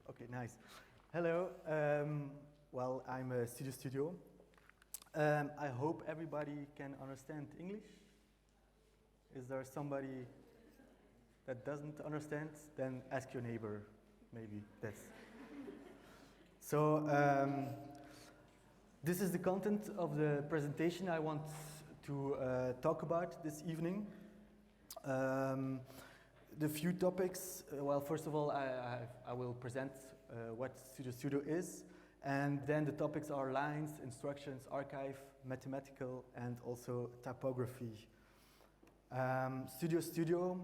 Okay, nice. Hello. Well, I'm Studio. I hope everybody can understand English. Is there somebody that doesn't understand? Then ask your neighbor. Maybe that's. So this is the content of the presentation I want to talk about this evening. The few topics, well, first of all, I will present what Studio is, and then the topics are lines, instructions, archive, mathematical, and also typography. Studio,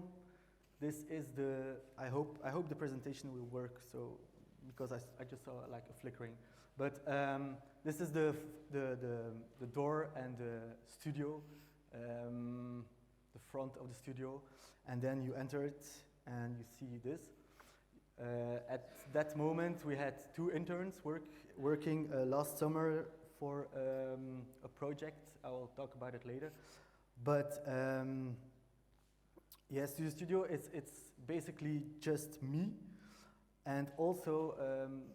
this is the, I hope the presentation will work, so, because I just saw like a flickering. But this is the door and the studio, the front of the studio, and then you enter it and you see this. At that moment we had two interns working last summer for a project. I will talk about it later. But yes, Studio it's basically just me. And also,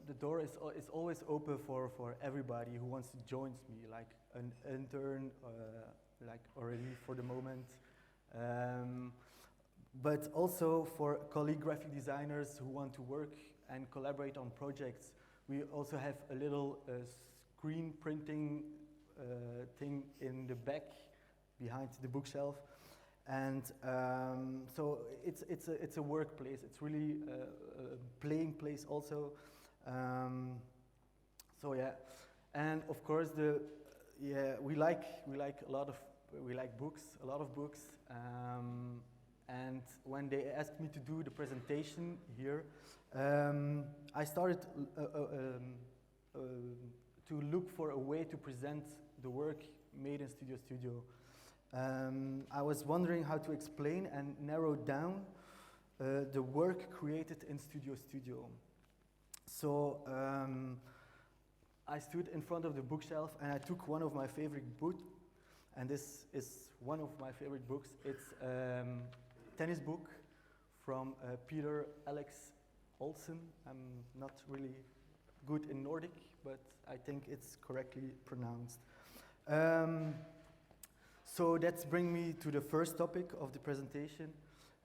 the door is always open for everybody who wants to join me, like an intern, like already for the moment. But also for colleague graphic designers who want to work and collaborate on projects. We also have a little screen printing thing in the back behind the bookshelf. And so it's a workplace. It's really a playing place also. So yeah, and of course we like a lot of books. And when they asked me to do the presentation here, I started to look for a way to present the work made in Studio. I was wondering how to explain and narrow down the work created in Studio. So I stood in front of the bookshelf and I took one of my favorite books, and this is one of my favorite books. It's a tennis book from Peter Alex Olsen. I'm not really good in Nordic, but I think it's correctly pronounced. So that's bring me to the first topic of the presentation.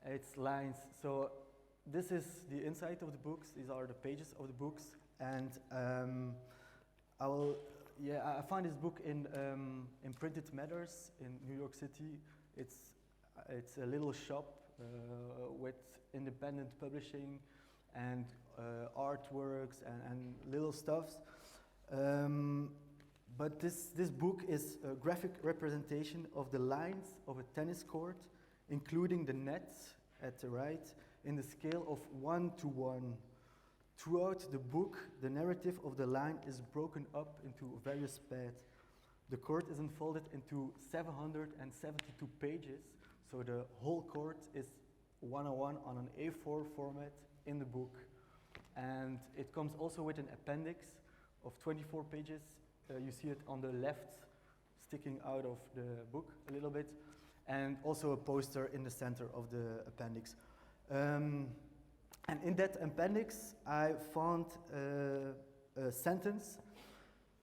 It's lines. So this is the inside of the books. These are the pages of the books, and I found this book in Printed Matters in New York City. It's a little shop with independent publishing and artworks and little stuffs. But this book is a graphic representation of the lines of a tennis court, including the nets at the right, in the scale of 1:1. Throughout the book, the narrative of the line is broken up into various paths. The court is unfolded into 772 pages, so the whole court is 1:1 on an A4 format in the book. And it comes also with an appendix of 24 pages. You see it on the left, sticking out of the book a little bit, and also a poster in the center of the appendix. And in that appendix, I found a sentence,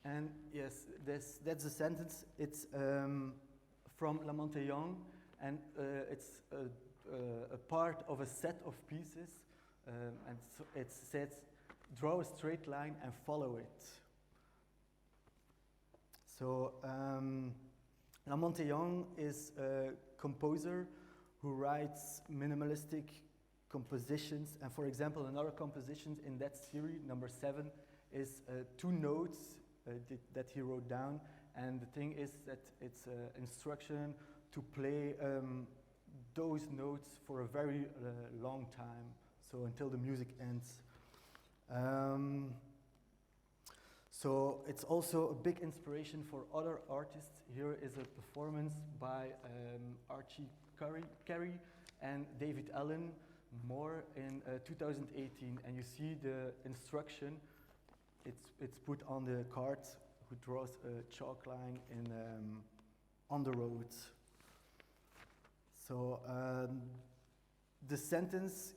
and yes, that's a sentence. It's from La Monte Young, and it's a part of a set of pieces, and so it says, "Draw a straight line and follow it." So La Monte Young is a composer who writes minimalistic compositions, and for example, another composition in that series, number 7, is 2 notes that he wrote down, and the thing is that it's an instruction to play those notes for a very long time, so until the music ends. So it's also a big inspiration for other artists. Here is a performance by Archie Carey and David Allen Moore in 2018, and you see the instruction. It's put on the card who draws a chalk line on the road. So the sentence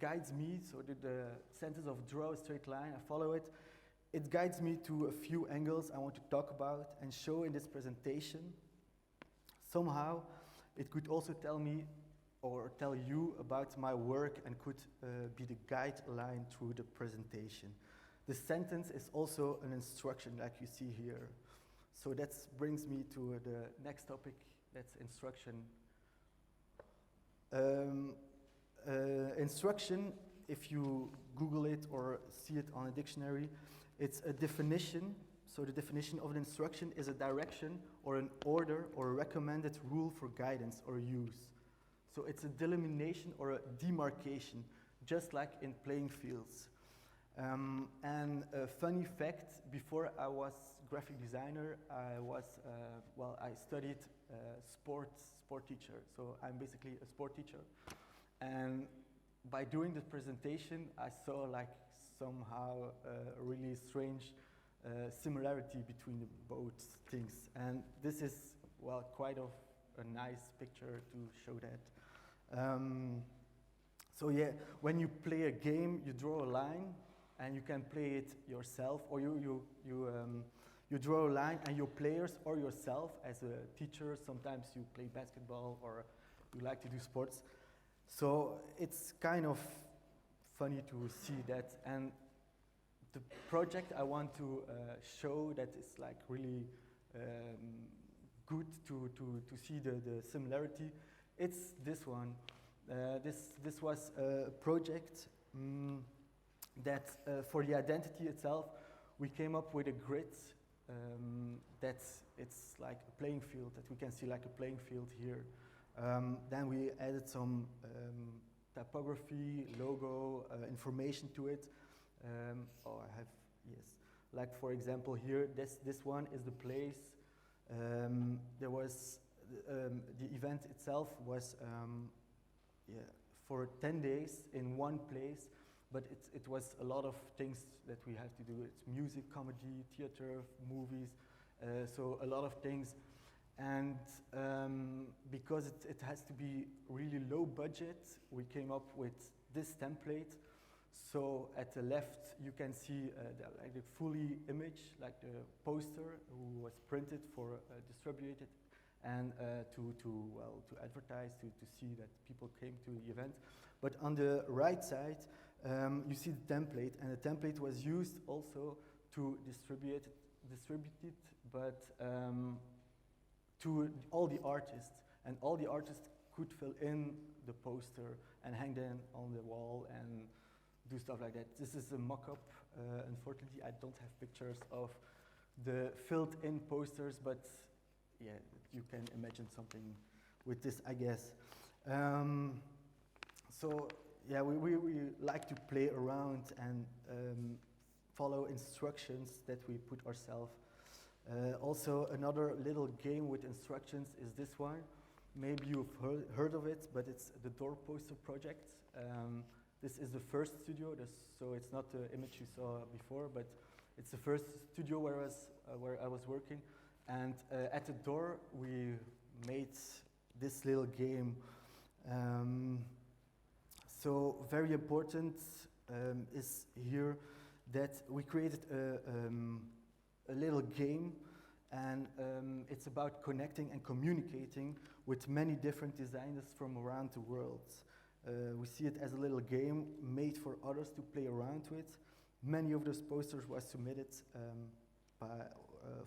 guides me, so the sentence of draw a straight line, I follow it. It guides me to a few angles I want to talk about and show in this presentation. Somehow, it could also tell me or tell you about my work and could be the guideline through the presentation. The sentence is also an instruction like you see here. So that brings me to the next topic, that's instruction. Instruction, if you Google it or see it on a dictionary, it's a definition. So the definition of an instruction is a direction or an order or a recommended rule for guidance or use. So it's a delimitation or a demarcation, just like in playing fields. And a funny fact, before I was graphic designer, I studied sport teacher. So I'm basically a sport teacher. And by doing the presentation, I saw like somehow a really strange similarity between both things. And this is, well, quite of a nice picture to show that. So yeah, when you play a game, you draw a line, and you can play it yourself, or you draw a line, and your players or yourself as a teacher, sometimes you play basketball or you like to do sports. So it's kind of funny to see that. And the project I want to show that is like really good to see the similarity. It's this one. This was a project that for the identity itself, we came up with a grid that it's like a playing field, that we can see like a playing field here. Then we added some typography, logo, information to it. Like for example here, this one is the place. There was the event itself was for 10 days in one place, but it was a lot of things that we have to do. It's music, comedy, theater, movies, so a lot of things. And because it has to be really low budget, we came up with this template. So at the left, you can see like the fully image, like the poster who was printed for distributed, and to advertise, to see that people came to the event. But on the right side, you see the template, and the template was used also to distribute it, but to all the artists, and all the artists could fill in the poster and hang them on the wall and do stuff like that. This is a mock-up. Unfortunately, I don't have pictures of the filled-in posters, but yeah, you can imagine something with this, I guess. So yeah, we like to play around and follow instructions that we put ourselves. Also, another little game with instructions is this one. Maybe you've heard of it, but it's the Door Poster Project. This is the first studio, so it's not the image you saw before, but it's the first studio where I was working. And at the door, we made this little game. So very important is here that we created a little game, and it's about connecting and communicating with many different designers from around the world. We see it as a little game made for others to play around with. Many of those posters were submitted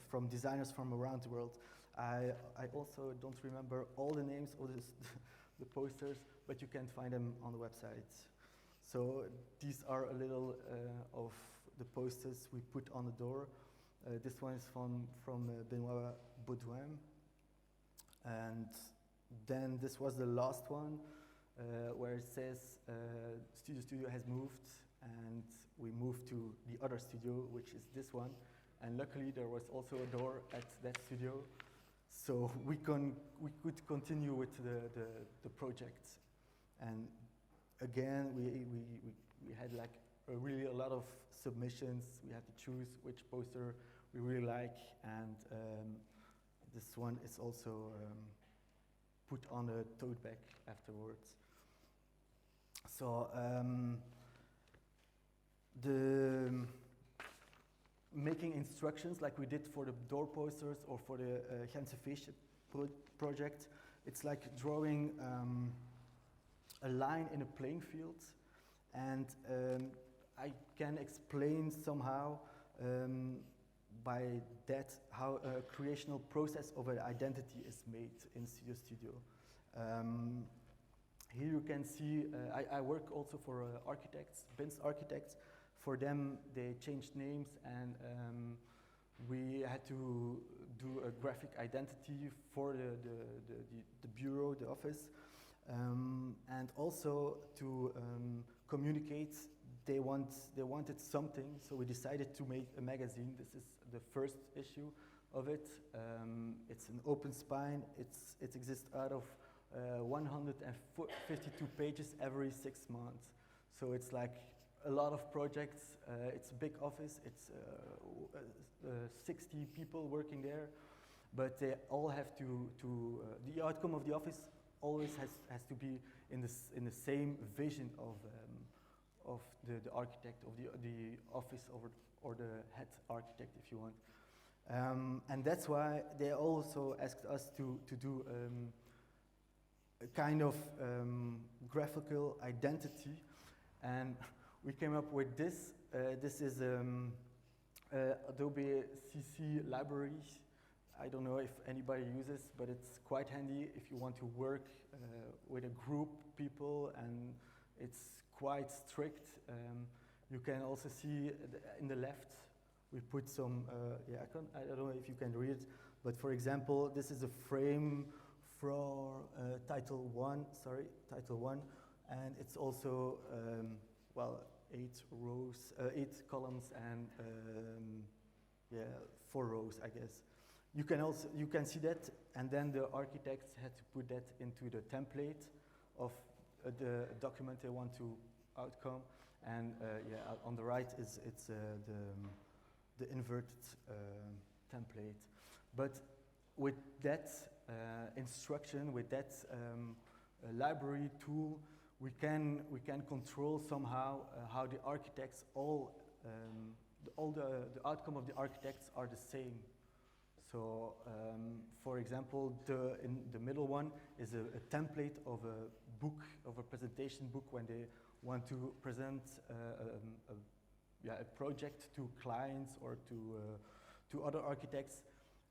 from designers from around the world. I also don't remember all the names of the posters, but you can find them on the website. So these are a little of the posters we put on the door. This one is from Benoit Baudouin. And then this was the last one, where it says Studio has moved, and we moved to the other studio, which is this one. And luckily there was also a door at that studio, so we could continue with the project. And again, we had like really a lot of submissions. We had to choose which poster we really like, and this one is also put on a tote bag afterwards. So the making instructions like we did for the door posters or for the Gentse Feestje project, it's like drawing a line in a playing field, and I can explain somehow by that how a creational process of an identity is made in Studio. Here you can see, I work also for architects, Binz Architects. For them, they changed names, and we had to do a graphic identity for the bureau, the office, and also to communicate. They wanted something, so we decided to make a magazine. This is the first issue of it. It's an open spine. It exists out of 152 pages every 6 months. So it's like a lot of projects. It's a big office. It's 60 people working there, but they all have to the outcome of the office always has to be in the same vision of the architect, of the office or the head architect, if you want. And that's why they also asked us to do a kind of graphical identity, and we came up with this. This is Adobe CC library. I don't know if anybody uses, but it's quite handy if you want to work with a group people, and it's quite strict. You can also see in the left, we put some, I don't know if you can read it, but for example, this is a frame for title one, and it's also, 8 columns and 4 rows, I guess. You can see that, and then the architects had to put that into the template of the document they want to outcome, and on the right it's the inverted template. But with that instruction, with that library tool, we can control somehow how the architects the outcome of the architects are the same. So, for example, in the middle one is a template of a book, of a presentation book, when they want to present a project to clients or to other architects.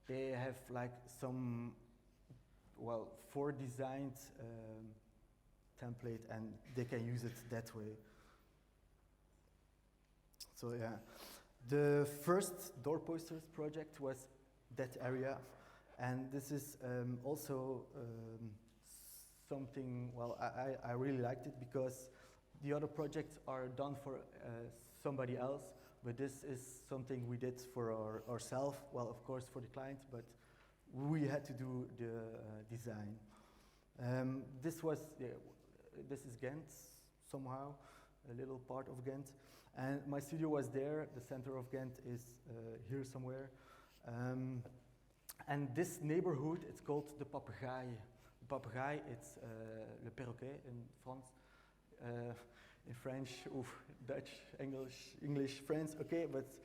They have like some, foredesigned template, and they can use it that way. So yeah, the first door posters project was that area, and this is also something, I really liked it, because the other projects are done for somebody else, but this is something we did for ourselves, of course for the client, but we had to do the design. This is Ghent, somehow, a little part of Ghent, and my studio was there. The center of Ghent is here somewhere. And this neighborhood, it's called the Papegaai. The Papegaai, it's le perroquet in France. In French, Dutch, English, French, okay, but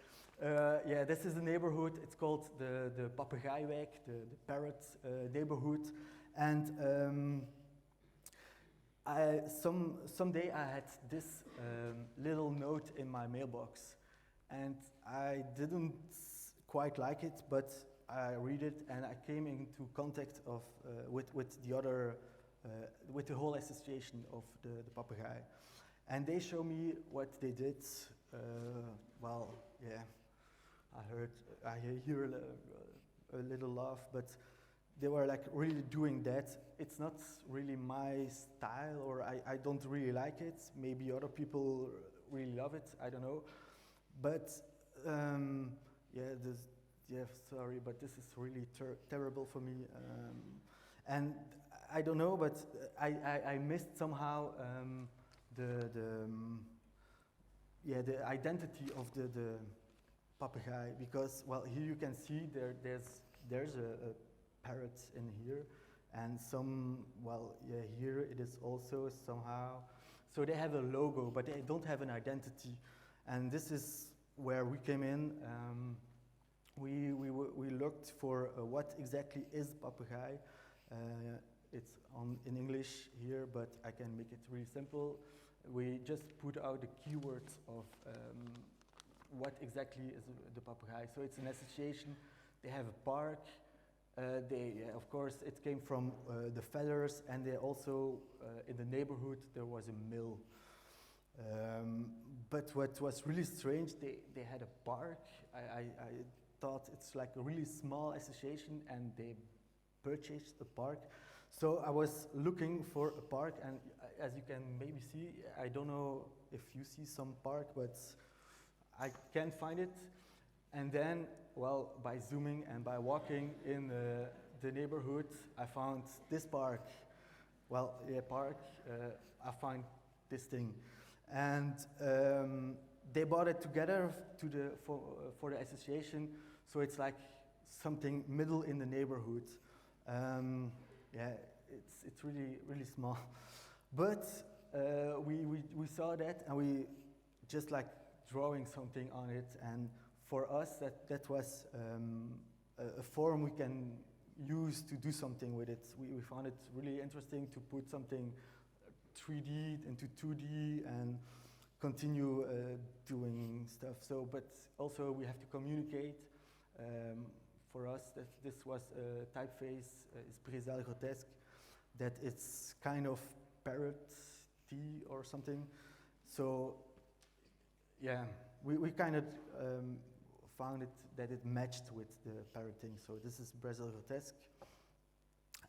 this is the neighborhood. It's called the Papegaaiwijk, the parrot neighborhood. And someday I had this little note in my mailbox, and I didn't quite like it, but I read it, and I came into contact with the other, with the whole association of the Papegaai. And they show me what they did. I hear a little laugh, but they were like really doing that. It's not really my style, or I don't really like it. Maybe other people really love it, I don't know. But sorry, but this is really terrible for me. And I don't know, but I missed somehow the identity of the Papegaai, because here you can see there's a parrot in here, and here it is also somehow So they have a logo, but they don't have an identity. And this is where we came in. We looked for what exactly is Papagei. It's in English here, but I can make it really simple. We just put out the keywords of what exactly is the Papagei. So it's an association. They have a park. Of course, it came from the feathers, and they also, in the neighborhood, there was a mill. But what was really strange, they had a park. I thought it's like a really small association, and they purchased a park. So I was looking for a park, and as you can maybe see, I don't know if you see some park, but I can't find it. And then, well, by zooming and by walking in the neighborhood, I found this park. Well, yeah, park, I found this thing. And they bought it together for the association, so it's like something middle in the neighborhood. Yeah, it's really small. But we saw that, and we just like drawing something on it, and for us that was a form we can use to do something with it. We found it really interesting to put something 3D into 2D and continue doing stuff. So, but also we have to communicate. For us, that this was a typeface, is Brezel Grotesque, that it's kind of parrot-y or something. So, yeah, we kind of found it that it matched with the parroting. So this is Brezel Grotesque.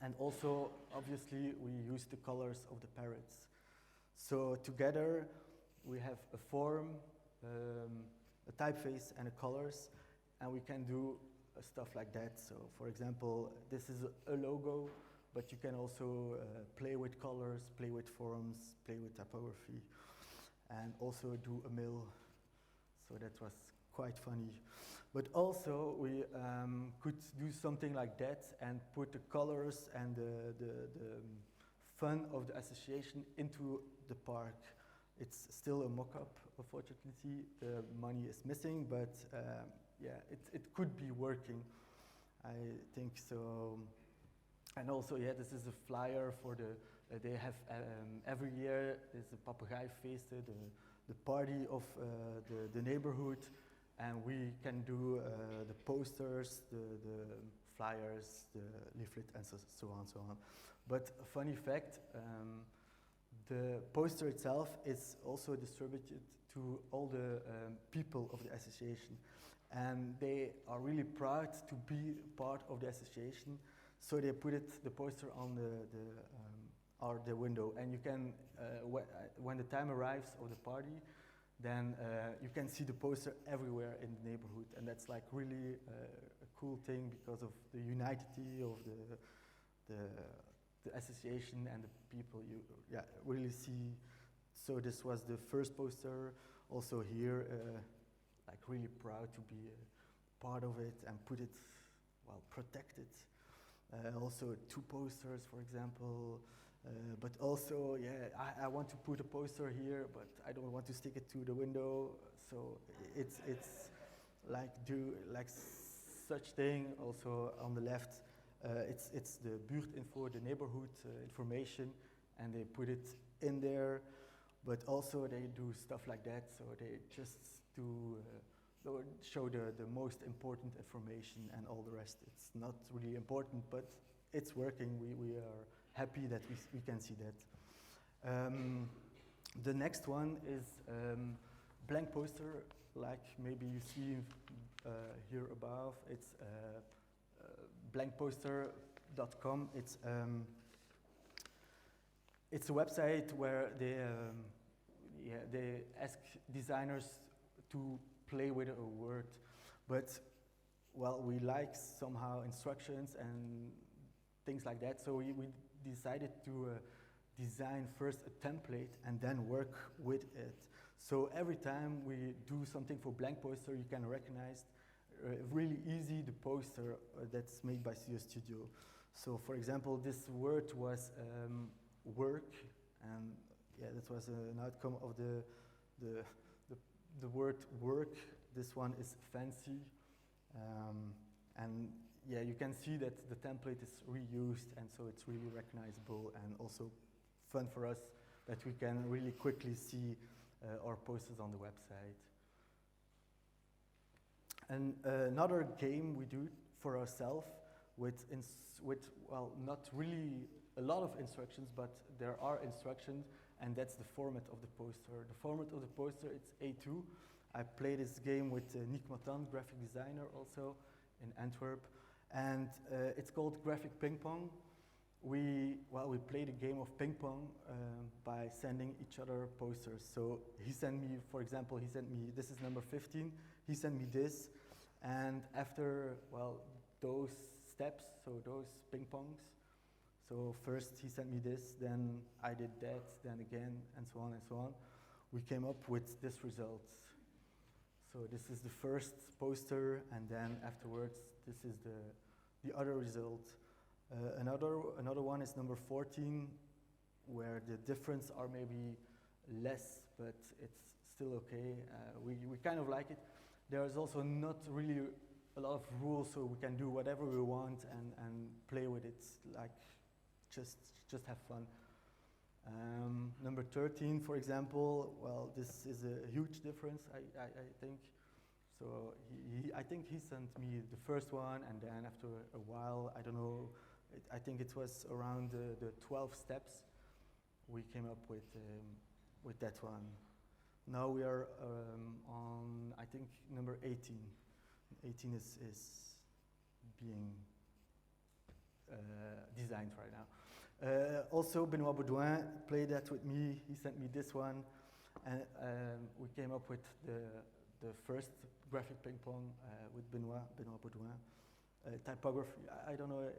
And also, obviously, we use the colors of the parrots. So together, we have a form, a typeface, and a colors, and we can do stuff like that. So, for example, this is a logo, but you can also play with colors, play with forms, play with typography, and also do a mill. So that was quite funny. But also, we could do something like that and put the colors and the fun of the association into the park. It's still a mock-up, unfortunately. The money is missing, but yeah, it could be working, I think so. And also, yeah, this is a flyer for they have every year there's a Papagei Feest, the party of the neighborhood, and we can do the posters, the flyers, the leaflet, and so on. But a funny fact, the poster itself is also distributed to all the people of the association. And they are really proud to be part of the association. So they put the poster on the window. And you can, when the time arrives of the party, then you can see the poster everywhere in the neighborhood. And that's like really a cool thing because of the unity of the association and the people you really see. So this was the first poster. Also here, like really proud to be a part of it and put it, well, protect it. Also 2 posters, for example. But also, yeah, I want to put a poster here, but I don't want to stick it to the window. So it's like such thing. Also on the left, it's the buurtinfo, the neighborhood information, and they put it in there. But also they do stuff like that, so they just do show the most important information, and all the rest it's not really important, but it's working. We are happy that we can see that. The next one is blank poster, like maybe you see here above. It's blankposter.com. It's a website where they ask designers to play with a word, but well, we like somehow instructions and things like that, so we decided to design first a template and then work with it. So every time we do something for blank poster, you can recognize really easy the poster that's made by CO Studio. So for example, this word was work, and yeah, that was an outcome of the, the word work. This one is fancy. And yeah, you can see that the template is reused, and so it's really recognizable and also fun for us that we can really quickly see our posters on the website. And another game we do for ourselves with, well, not really a lot of instructions, but there are instructions, and that's the format of the poster. The format of the poster, it's A2. I play this game with Nick Matan, graphic designer also in Antwerp, and it's called Graphic Ping Pong. We play the game of ping pong by sending each other posters. So he sent me, for example, this is number 15, he sent me this, and after, well, those steps, so those ping pongs, so first he sent me this, then I did that, then again, and so on and so on, we came up with this result. So this is the first poster, and then afterwards, this is the other result. Another one is number 14, where the difference are maybe less, but it's still okay. We kind of like it. There is also not really a lot of rules, so we can do whatever we want and play with it, like just have fun. Number 13, for example, well, this is a huge difference, I think. So I think he sent me the first one, and then after a while, I don't know, I think it was around the 12 steps, we came up with that one. Now we are on, I think, number 18. 18 is being designed right now. Also, Benoit Baudouin played that with me. He sent me this one, and we came up with the first graphic ping pong with Benoit Baudouin. Typography, I don't know,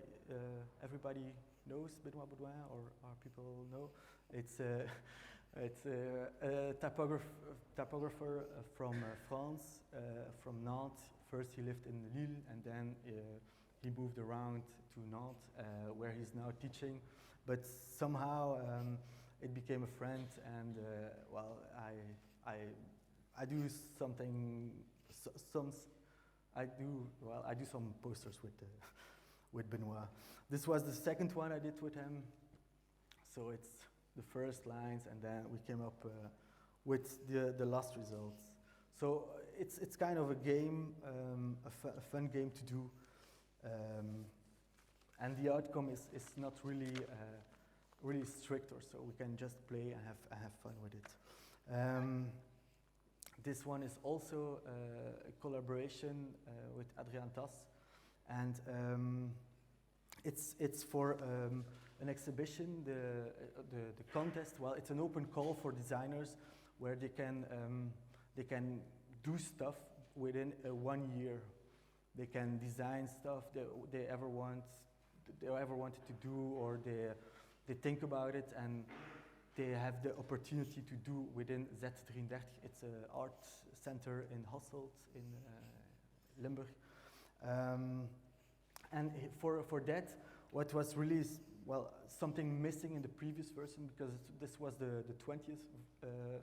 everybody knows Benoit Baudouin, or people know? It's a typographer from France, from Nantes. First he lived in Lille, and then he moved around to Nantes, where he's now teaching. But somehow it became a friend, and well, I do something, I do some posters with Benoit. This was the second one I did with him. So it's the first lines, and then we came up with the last results. So it's kind of a game, a fun game to do, and the outcome is not really really strict, or so we can just play and have fun with it. This one is also a collaboration with Adriaan Tas, and it's for an exhibition. The contest, well, it's an open call for designers where they can do stuff within 1 year. They can design stuff they ever wanted to do, or they think about it, and they have the opportunity to do within Z33. It's an art center in Hasselt in Limburg. And for that, what was really, well, something missing in the previous version, because this was the 20th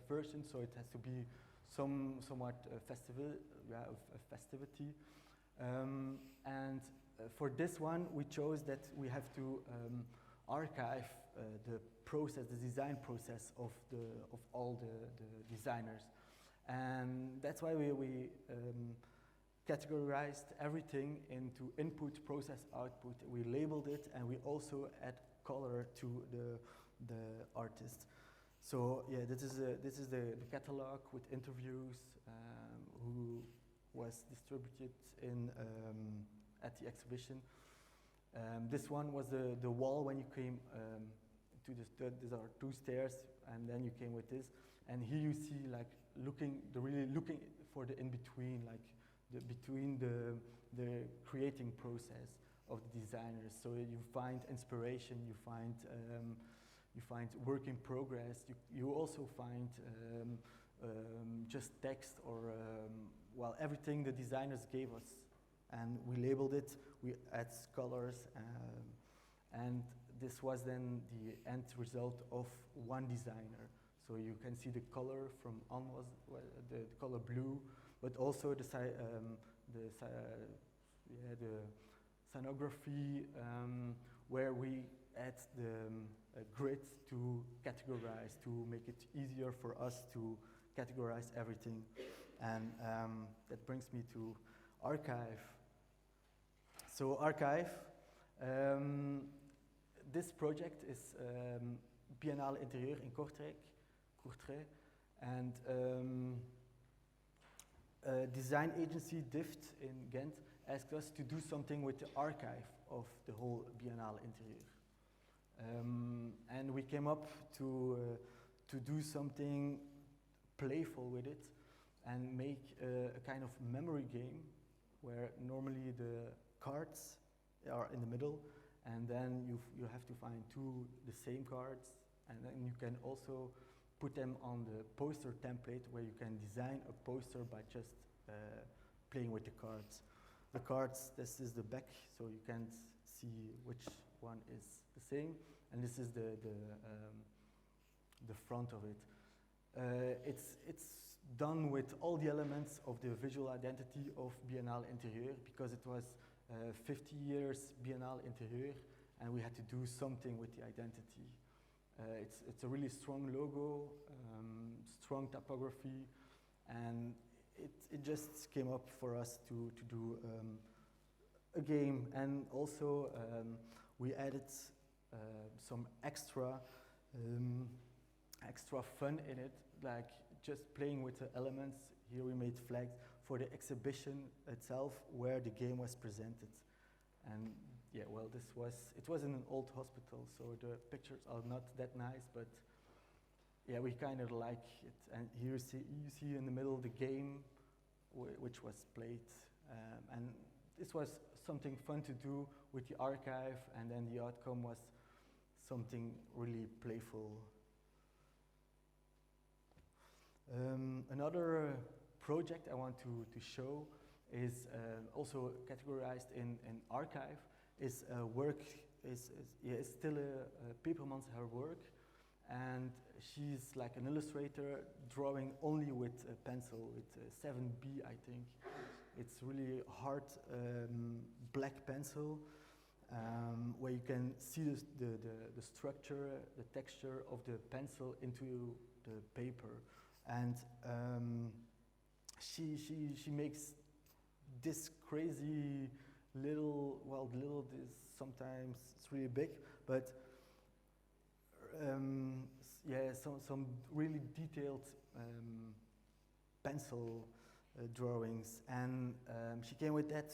version, so it has to be somewhat a festivity. And for this one, we chose that we have to archive the process, the design process of all the designers, and that's why we categorized everything into input, process, output. We labeled it, and we also add color to the artist. So yeah, this is the catalog with interviews who was distributed in at the exhibition. This one was the wall when you came to these are 2 stairs, and then you came with this, and here you see like really looking for the in-between, like between the creating process of the designers. So you find inspiration, you find work in progress, you also find just text, or well, everything the designers gave us, and we labeled it, we add colors, and this was then the end result of one designer. So you can see the color from almost the color blue, but also the scenography, where we add the grid to categorize, to make it easier for us to categorize everything. And that brings me to Archive. So Archive, this project is Biennale Interieur in Courtrai, and design agency DIFT in Ghent asked us to do something with the archive of the whole Biennale Interieur. And we came up to do something playful with it and make a kind of memory game where normally the cards are in the middle, and then you have to find the same cards, and then you can also put them on the poster template where you can design a poster by just playing with the cards. The cards, this is the back, so you can't see which one is the same, and this is the front of it. It's done with all the elements of the visual identity of Biennale Interieur, because it was 50 years Biennale Interieur, and we had to do something with the identity. It's a really strong logo, strong typography, and it just came up for us to do a game. And also we added some extra fun in it, like just playing with the elements. Here we made flags for the exhibition itself where the game was presented. And yeah, well, it was in an old hospital, so the pictures are not that nice, but yeah, we kind of like it. And here you see in the middle the game which was played. And this was something fun to do with the archive, and then the outcome was something really playful. Another project I want to show is also categorized in archive. Is work is still a Pepermans her work, and she's like an illustrator drawing only with a pencil, with 7B I think. It's really hard black pencil, where you can see the structure, the texture of the pencil into the paper. And she makes this crazy little, sometimes it's really big, but yeah, some really detailed pencil drawings. And she came with that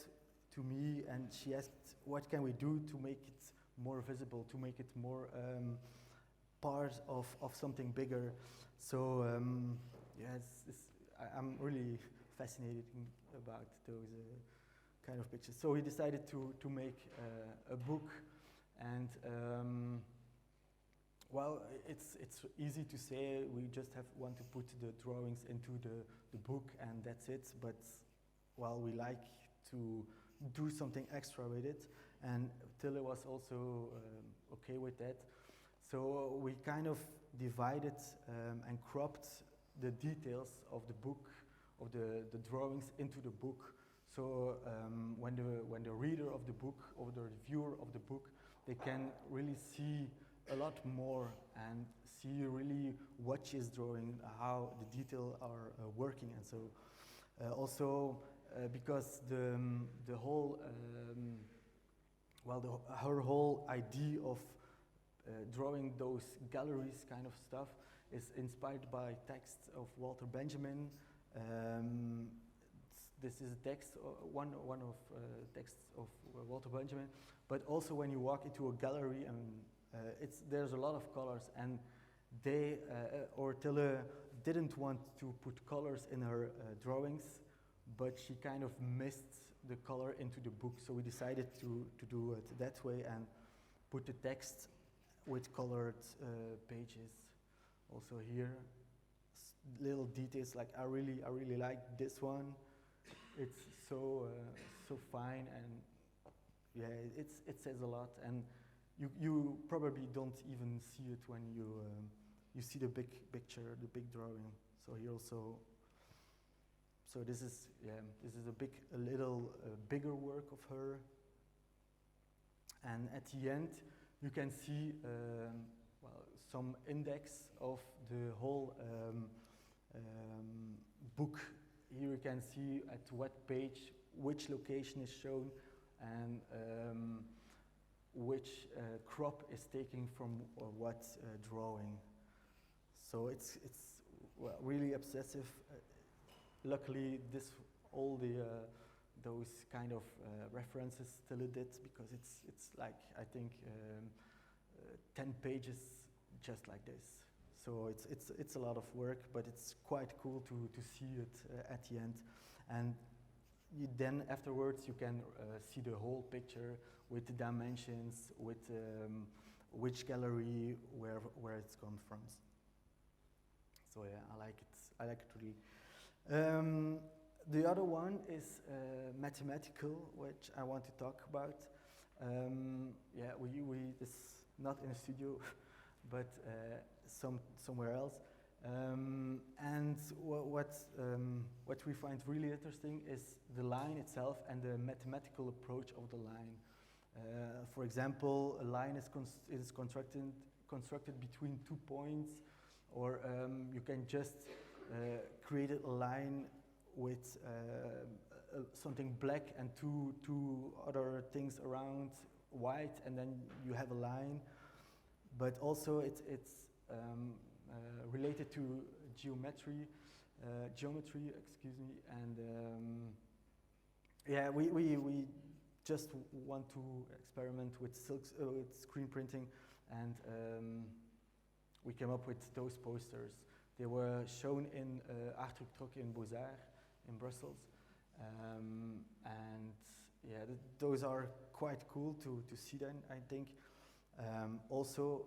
to me, and she asked, what can we do to make it more visible, to make it more part of something bigger? So yes, I'm really fascinated about those kind of pictures. So we decided to make a book, and well, it's easy to say we just want to put the drawings into the book and that's it, but well, we like to do something extra with it, and Tille was also okay with that. So we kind of divided and cropped the details of the book, of the drawings into the book. So when the reader of the book or the viewer of the book, they can really see a lot more and see really what she's drawing, how the details are working, and so also because the whole her whole idea of drawing those galleries kind of stuff is inspired by texts of Walter Benjamin. This is a text, one of texts of Walter Benjamin, but also when you walk into a gallery and there's a lot of colors, and Tille didn't want to put colors in her drawings, but she kind of missed the color into the book, so we decided to do it that way and put the text with colored pages. Also here, little details, like I really like this one. It's so fine, and yeah, it says a lot, and you probably don't even see it when you you see the big picture, the big drawing. So here also, so this is a little bigger work of her. And at the end, you can see well, some index of the whole book. Here you can see at what page which location is shown and which crop is taken from what drawing. So it's well, really obsessive. Luckily, all those kind of references still did, because it's like, I think 10 pages just like this. So it's a lot of work, but it's quite cool to see it at the end. And then afterwards you can see the whole picture with the dimensions, with which gallery, where it's come from. So yeah, I like it really. The other one is mathematical, which I want to talk about. Yeah, it's not in a studio, but somewhere else. And what we find really interesting is the line itself and the mathematical approach of the line. For example, a line is constructed between 2 points, or you can just create a line with something black and two other things around white, and then you have a line. But also it's related to geometry, excuse me, and yeah, we just want to experiment with screen printing, and we came up with those posters. They were shown in Art Truc in Beaux-Arts in Brussels, and yeah, those are quite cool to see them, I think. Also,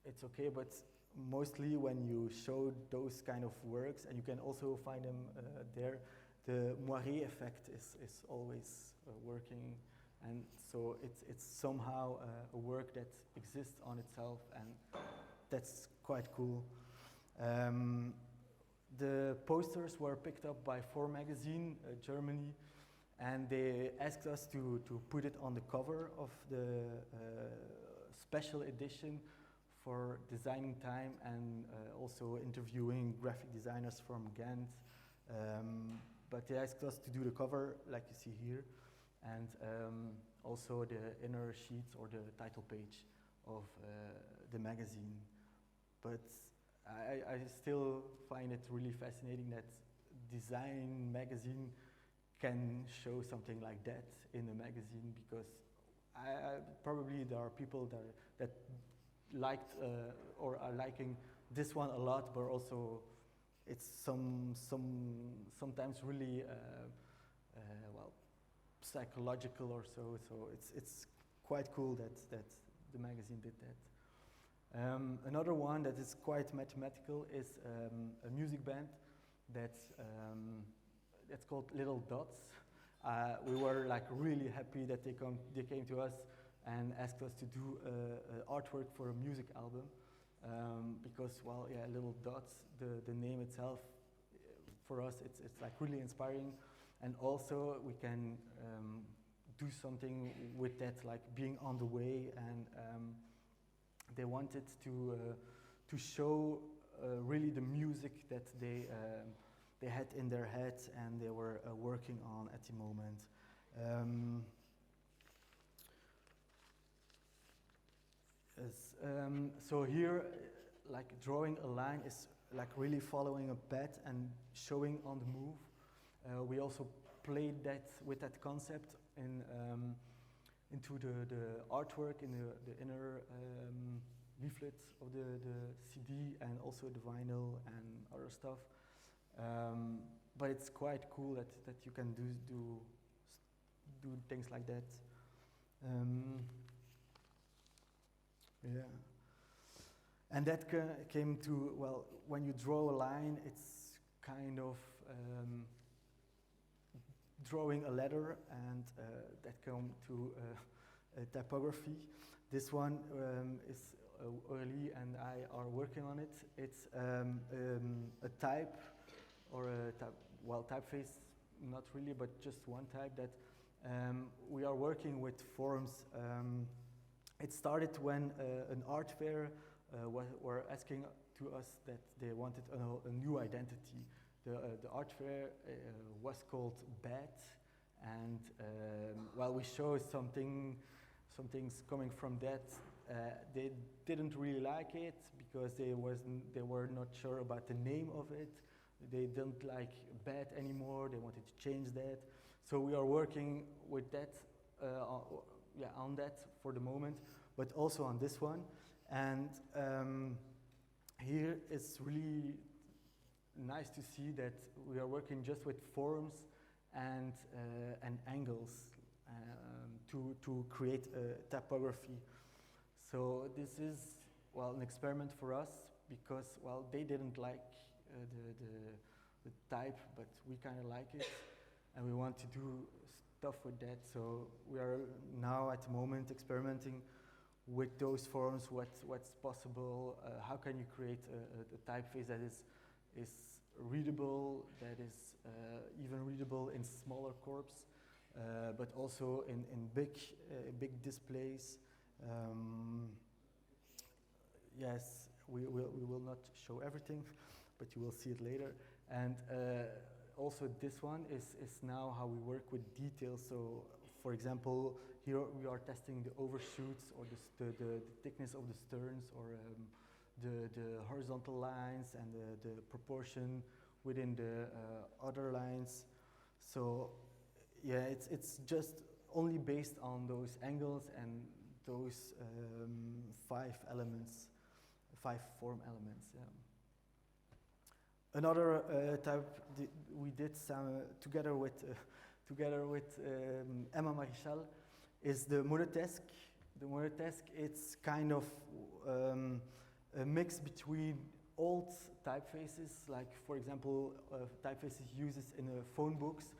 it's okay, but mostly when you show those kind of works, and you can also find them there, the moiré effect is always working, and so it's somehow a work that exists on itself, and that's quite cool. The posters were picked up by 4 Magazine, Germany, and they asked us to put it on the cover of the special edition for Designing Time, and also interviewing graphic designers from Ghent. But they asked us to do the cover, like you see here, and also the inner sheets or the title page of the magazine. But I still find it really fascinating that Design magazine can show something like that in a magazine, because probably there are people that liked or are liking this one a lot, but also it's sometimes really well, psychological or so. So it's quite cool that the magazine did that. Another one that is quite mathematical is a music band that's called Little Dots. We were like really happy that they came to us and asked us to do artwork for a music album, because, well, yeah, Little Dots, the name itself, for us it's like really inspiring, and also we can do something with that, like being on the way, and they wanted to show really the music that they had in their heads and they were working on at the moment. So here, like drawing a line is like really following a path and showing on the move. We also played that with that concept into the artwork in the inner leaflet of the CD, and also the vinyl and other stuff. But it's quite cool that you can do things like that. Yeah. And that came to, well, when you draw a line, it's kind of drawing a letter, and that come to typography. This one is Aurélie and I are working on it. It's a type or a type, well, typeface, not really, but just one type that we are working with forums. It started when an art fair were asking to us that they wanted a new identity. The art fair was called BAT, and while we showed some things coming from that, they didn't really like it because they were not sure about the name of it. They didn't like BAT anymore. They wanted to change that. So we are working with that, on that for the moment, but also on this one. And here it's really nice to see that we are working just with forms and angles to create a typography. So this is, well, an experiment for us because, well, they didn't like the type, but we kind of like it, and we want to do stuff with that. So we are now at the moment experimenting with those forms, what's possible, how can you create a typeface that is readable, that is even readable in smaller corps, but also in big displays. Yes, we will not show everything, but you will see it later. And also this one is now how we work with details. So for example, here we are testing the overshoots or the thickness of the sterns, or the horizontal lines and the proportion within the other lines. So yeah, it's just only based on those angles and those 5 form elements. Yeah. Another type we did together with Emma Marichal is the monotesque. The monotesque, it's kind of a mix between old typefaces, like for example typefaces uses in phone books.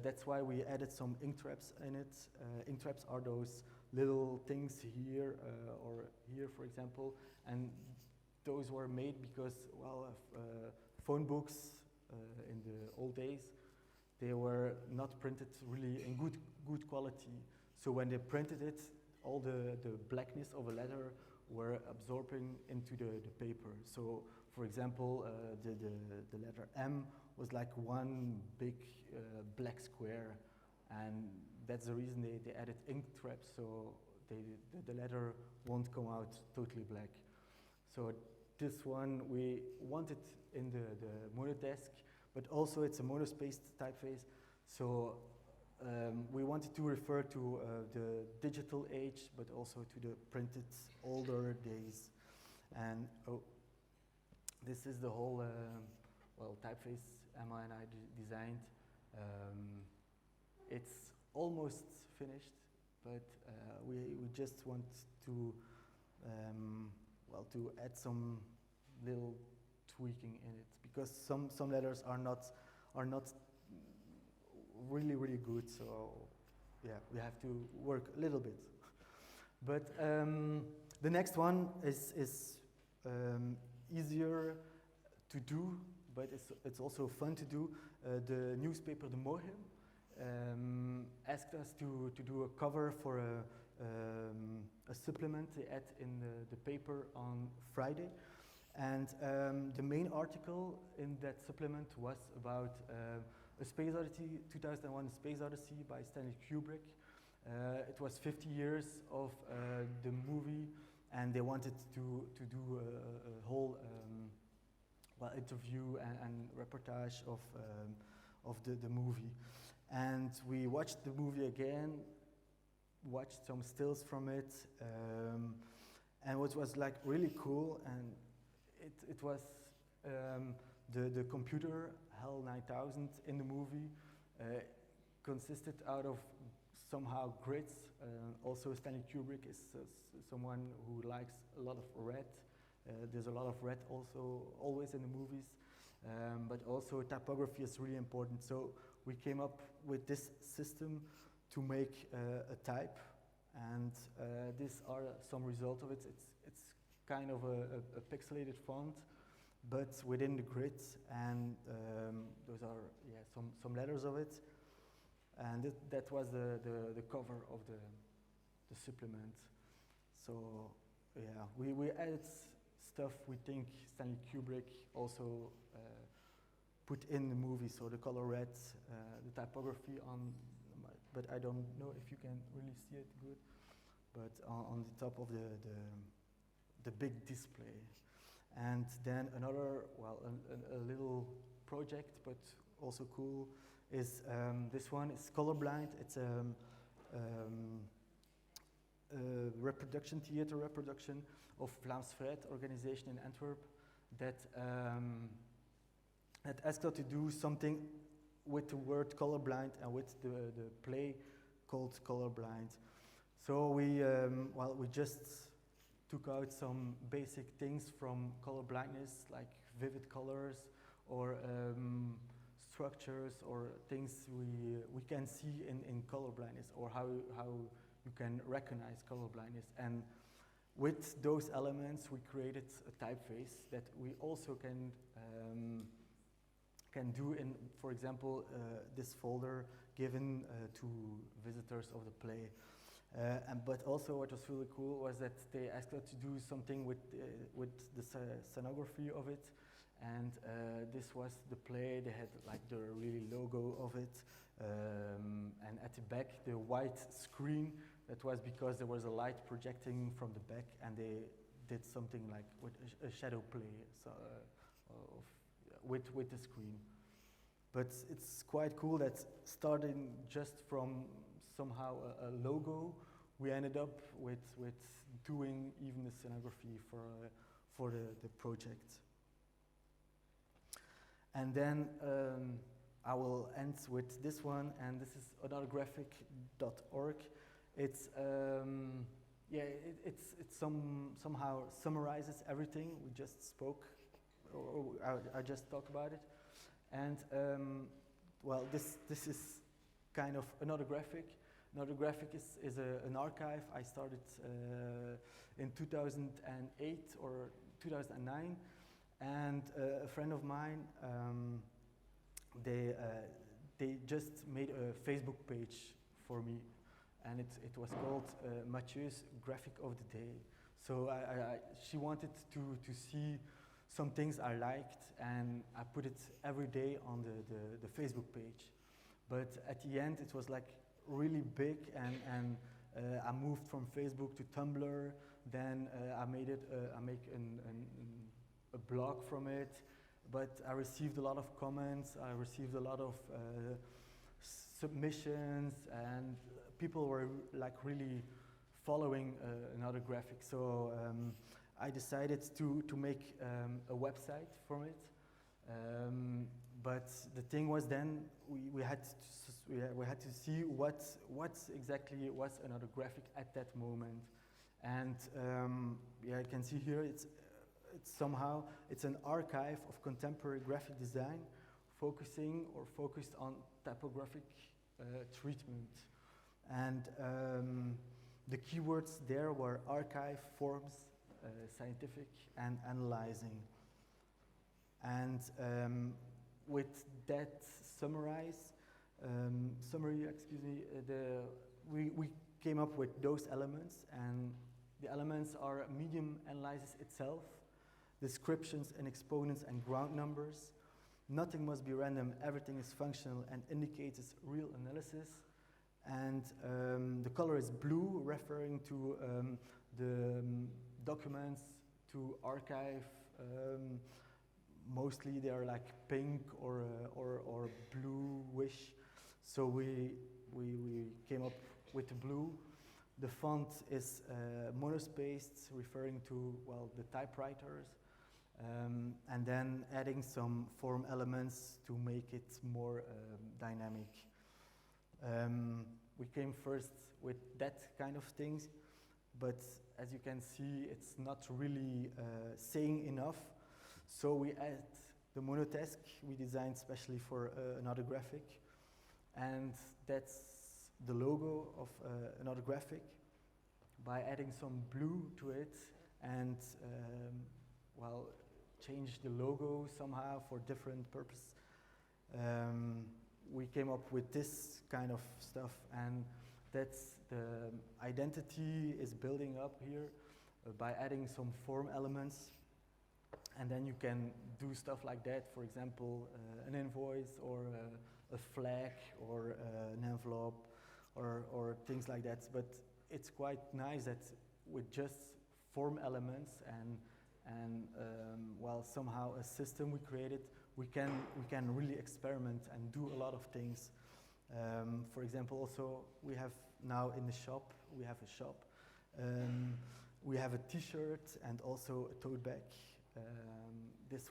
That's why we added some ink traps in it. Ink traps are those little things here or here, for example, and those were made because, well, phone books in the old days, they were not printed really in good quality. So when they printed it, all the blackness of a letter were absorbing into the paper. So for example, the letter M was like one big black square, and that's the reason they added ink traps, so the letter won't come out totally black. So this one we wanted in the monotesque, but also it's a monospaced typeface. So we wanted to refer to the digital age, but also to the printed older days. And this is the whole typeface Emma and I designed. It's almost finished, but we just want to to add some little tweaking in it, because some letters are not really good. So yeah, we have to work a little bit. But the next one is easier to do, but it's also fun to do. The newspaper De Morgen asked us to do a cover for a supplement they had in the paper on Friday. And the main article in that supplement was about A Space Odyssey, 2001 A Space Odyssey by Stanley Kubrick. It was 50 years of the movie, and they wanted to do a whole interview and reportage of the movie. And we watched the movie again, watched some stills from it, and what was like really cool, and it was the computer HAL 9000 in the movie consisted out of somehow grids. Also Stanley Kubrick is someone who likes a lot of red. There's a lot of red also always in the movies, but also typography is really important. So we came up with this system to make a type, and these are some results of it. It's kind of a pixelated font, but within the grid, and those are some letters of it, and that was the cover of the supplement. So yeah, we added stuff we think Stanley Kubrick also put in the movie, so the color red, the typography on, but I don't know if you can really see it good, but on the top of the big display. And then another, well, a little project, but also cool, is this one. It's Colorblind. It's a theater reproduction of Vlaams Vrijheid organization in Antwerp that asked us to do something with the word colorblind and with the play called Colorblind. So we just took out some basic things from color blindness, like vivid colors or structures or things we can see in color blindness, or how you can recognize color blindness. And with those elements, we created a typeface that we also can do in, for example, this folder given to visitors of the play. But also what was really cool was that they asked us to do something with the scenography of it, and this was the play. They had like the really logo of it, and at the back the white screen. That was because there was a light projecting from the back, and they did something like with a shadow play, so, with the screen. But it's quite cool that starting just from somehow a logo, we ended up with doing even the scenography for the project. And then I will end with this one, and this is anothergraphic.org. It's it somehow summarizes everything we just spoke, or I just talked about it. And well, this is kind of Another Graphic. Another Graphic is an archive I started in 2008 or 2009, and a friend of mine, they just made a Facebook page for me, and it was called Mathieu's Graphic of the Day. So she wanted to see some things I liked, and I put it every day on the Facebook page. But at the end, it was like really big, and I moved from Facebook to Tumblr. Then I make a blog from it. But I received a lot of comments. I received a lot of submissions, and people were like really following Another Graphic. So I decided to make a website from it. But the thing was, then we had to see what exactly was Another Graphic at that moment. And yeah, you can see here it's an archive of contemporary graphic design, focused on typographic treatment. And the keywords there were archive, forms, scientific, and analyzing. And with that summary, we came up with those elements, and the elements are medium analysis itself, descriptions and exponents and ground numbers. Nothing must be random, everything is functional and indicates real analysis. And the color is blue, referring to the documents to archive. Mostly they are like pink or bluish. So we came up with the blue. The font is monospaced, referring to, well, the typewriters. And then adding some form elements to make it more dynamic. We came first with that kind of things, but as you can see, it's not really saying enough. So we add the monotask we designed specially for Another Graphic, and that's the logo of Another Graphic. By adding some blue to it and well, change the logo somehow for different purpose. We came up with this kind of stuff, and that's the identity is building up here by adding some form elements, and then you can do stuff like that. For example, an invoice or a flag or an envelope or things like that. But it's quite nice that with just form elements and well, somehow a system we created, we can really experiment and do a lot of things. For example, also we have now in the shop, we have a shop. We have a T-shirt and also a tote bag. This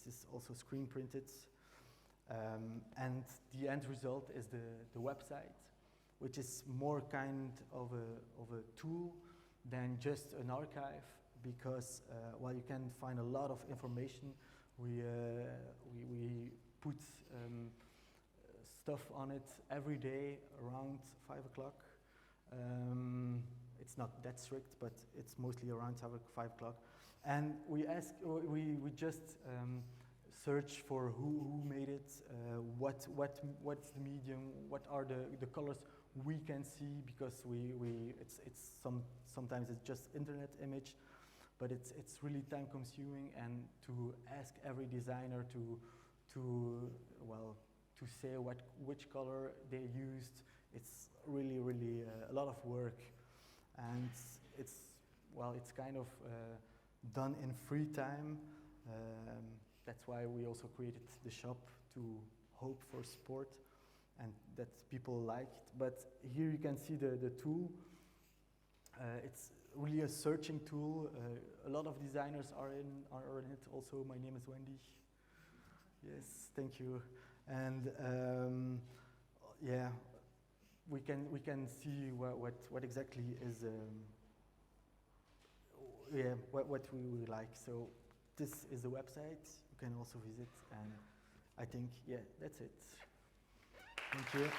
is also screen printed. And the end result is the website, which is more kind of a tool than just an archive, because while you can find a lot of information, we put stuff on it every day around 5 o'clock. It's not that strict, but it's mostly around 5 o'clock. And we just search for who made it, what's the medium, what are the colors we can see, because sometimes it's just internet image, but it's really time consuming, and to ask every designer to say which color they used, it's really a lot of work, and it's kind of done in free time. That's why we also created the shop, to hope for support and that people like it. But here you can see the tool. It's really a searching tool. A lot of designers are in it. Also, my name is Wendy. Yes, thank you. And yeah, we can see what exactly is what we would like. So this is the website. You can also visit, and I think that's it. Thank you.